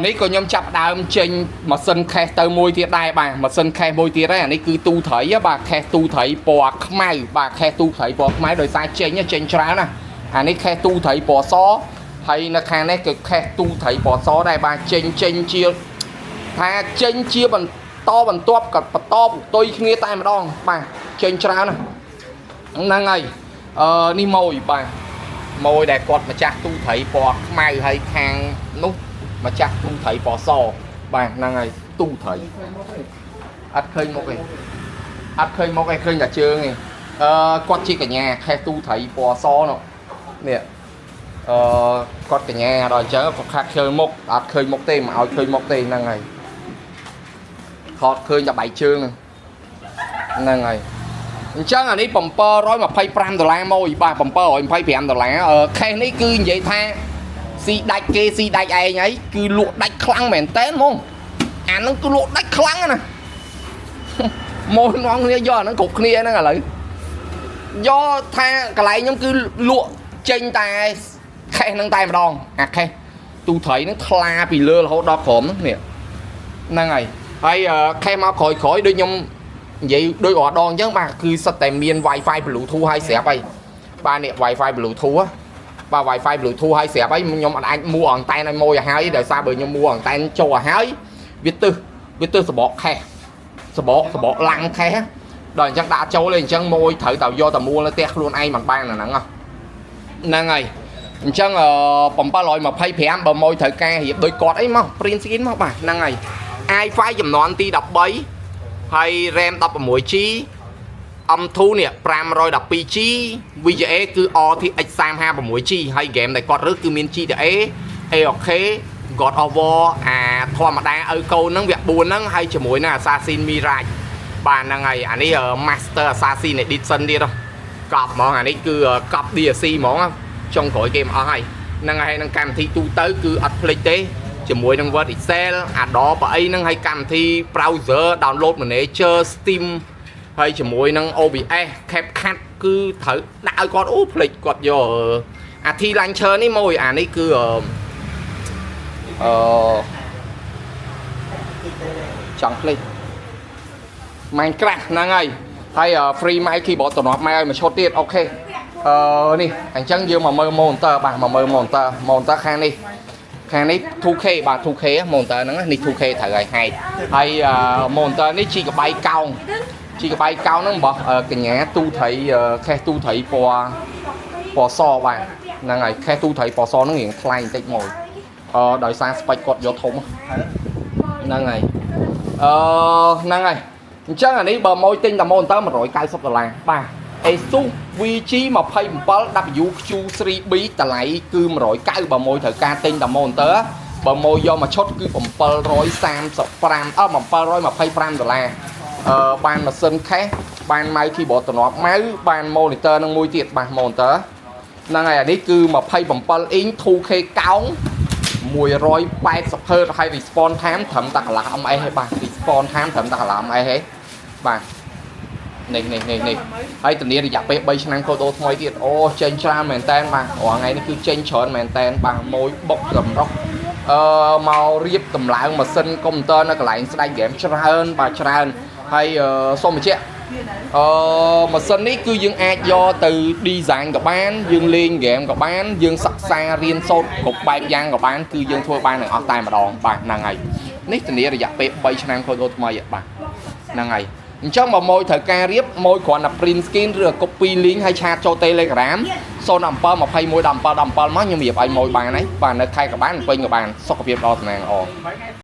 នេះក៏ខ្ញុំចាប់ដើមចេញម៉ាស៊ីនខេសទៅមួយទៀតដែរបាទម៉ាស៊ីនខេសមួយទៀតដែរអានេះគឺទូត្រីបាទខេសទូត្រីពណ៌ខ្មៅបាទខេសទូត្រីពណ៌ខ្មៅដោយសារចេញច្រើនណាអានេះខេសទូត្រីពណ៌សហើយនៅខាងនេះគឺខេសទូត្រីពណ៌សដែរបាទចេញជាថាចេញជាបន្តបន្ទាប់ក៏បន្តផ្ទុយគ្នាតែម្ដងបាទចេញច្រើនណាហ្នឹងហើយនេះមួយបាទមួយដែលគាត់ម្ចាស់ទូត្រីពណ៌ខ្មៅហើយខាងនោះម្ចាស់ទូត្រីពណ៌សបាទហ្នឹងហើយទូត្រីអត់ឃើញមុខទេអត់ឃើញមុខទេឃើញតែជើងទេគាត់ជាកញ្ញាខេសទូត្រីពណ៌សនោះនេះគាត់កញ្ញាដល់អញ្ចឹងគាត់ខាត់ឃើញមុខអត់ឃើញមុខទេមិនឲ្យឃើញមុខទេហ្នឹងហើយខត់ឃើញតែបែកជើងហ្នឹងហើយអញ្ចឹងអានេះ$725មួយបាទ$725ខេសនេះគឺនិយាយថាស៊ីដាច់គេស៊ីដាច់ឯងហើយគឺលក់ដាច់ខ្លាំងមែនតើហ្មងអាហ្នឹងគឺលក់ដាច់ខ្លាំងណាមកនាំគ្នាយកអាហ្នឹងគ្រប់គ្នាហ្នឹងឥឡូវយកថាកន្លែងខ្ញុំគឺលក់ចេញតែខេសហ្នឹងតែម្ដងអាខេសទូត្រីហ្នឹងថ្លាពីលើរហូតដល់ក្រោមហ្នឹងហ្នឹងហើយខេសមកក្រោយដូចខ្ញុំនិយាយដូចរាល់ដងអញ្ចឹងបាទគឺសិតតែមាន Wi-Fi Bluetooth ហើយស្រាប់ហើយបាទនេះ Wi-Fi Bluetooth បាទ Wi-Fi Bluetooth ហើយស្រាប់ហើយខ្ញុំអត់អាចមួអង់តែនឲ្យមួយឲ្យហើយដោយសារបើខ្ញុំមួអង់តែនចូលឲ្យហើយវាទឹះសបកខេសសបកឡាំងខេសដល់អញ្ចឹងដាក់ចូលលេអញ្ចឹងមួយត្រូវតែយកតែមួលនៅផ្ទះខ្លួនឯងមិនបានអាហ្នឹងហ្នឹងហើយអញ្ចឹង725បើមួយត្រូវការរៀបដូចគាត់អីមក print screen មកបាទហ្នឹងហើយ i5 ចំនួនទី13ហើយ RAM 16GB M2 នេះ 512GB VGA គឺ RTX 356GB ហើយ game ដែលគាត់រើសគឺមាន GTA AOK God of War អាធម្មតាឪកូនហ្នឹងវា4ហ្នឹងហើយជាមួយនឹង Assassin's Mirage បាទហ្នឹងហើយអានេះ Master Assassin Edition ទៀតកប់ហ្មងអានេះគឺកប់ DLC ហ្មងចុងក្រោយគេមកអស់ហើយហ្នឹងហើយនឹងកម្មវិធីទូទៅគឺអត់ភ្លេចទេជាមួយនឹង Word Excel Adobe បើអីហ្នឹងហើយកម្មវិធី browser download manager Steam ហើយជាមួយនឹង OBS CapCut គឺត្រូវដាក់ឲ្យគាត់អូភ្លេចគាត់យកអា T Launcher នេះមួយអានេះគឺចង់ភ្លេច Minecraft ហ្នឹងហើយ free mic keyboard តំណប់ម៉ែឲ្យមួយឈុតទៀតអូខេនេះអញ្ចឹងយើងមកមើល monitor បាទមកមើល monitor ខាងនេះ 2K បាទ 2K monitor ហ្នឹងនេះ 2K ត្រូវហើយហើយ monitor នេះ GB កោងហ្នឹងរបស់កញ្ញាទូត្រីខេសទូត្រីពណ៌សបាទហ្នឹងហើយខេសទូត្រីពណ៌សហ្នឹងរៀងថ្លៃបន្តិចមកដោយសារស្ពេចគាត់យកធំហ្នឹងហើយហ្នឹងហើយអញ្ចឹងអានេះបើមកទិញតែ monitor $190បាទ Asus VG 27WQ3B តម្លៃគឺ190បើមកត្រូវការទិញតែ monitor បើមកយកមកឈុតគឺ$725បានម៉ាស៊ីនខេសបាន mouse keyboard តំណប់ mouse បាន monitor នឹងមួយទៀតបាទ monitor ហ្នឹងហើយអានេះគឺ27 inch 2K កោង180 Hz ហើយ response time ត្រឹមតែកន្លះ ms ទេបាទ response time ត្រឹមតែកន្លះ ms ទេបាទនេះហើយធានារយៈពេល3ឆ្នាំកូដូថ្មីទៀតអូចេញច្រើនមែនតើបាទរាល់ថ្ងៃនេះគឺចេញច្រើនមែនតើបាទមួយបុកសម្រុកមករៀបតម្លើងម៉ាស៊ីនកុំព្យូទ័រនៅកន្លែងស្ដែកហ្គេមច្រើនបាទច្រើនហើយសូមបញ្ជាក់ម៉ាស៊ីននេះគឺយើងអាចយកទៅ design ក៏បានយើងលេងហ្គេមក៏បានយើងសិក្សារៀនសូត្រគ្រប់បែបយ៉ាងក៏បានគឺយើងធ្វើបានទាំងអស់តែម្ដងបាទហ្នឹងហើយនេះធានារយៈពេល3ឆ្នាំកូដូថ្មីបាទហ្នឹងហើយអញ្ចឹងបើម៉ួយត្រូវការរៀបម៉ួយគ្រាន់តែ print screen ឬ copy link ហើយឆាតចូល Telegram 07211717មកខ្ញុំរៀបឲ្យម៉ួយបានហើយបាទនៅខេត្តក៏បានពេញក៏បានសុខភាពដល់តំណែងល្អ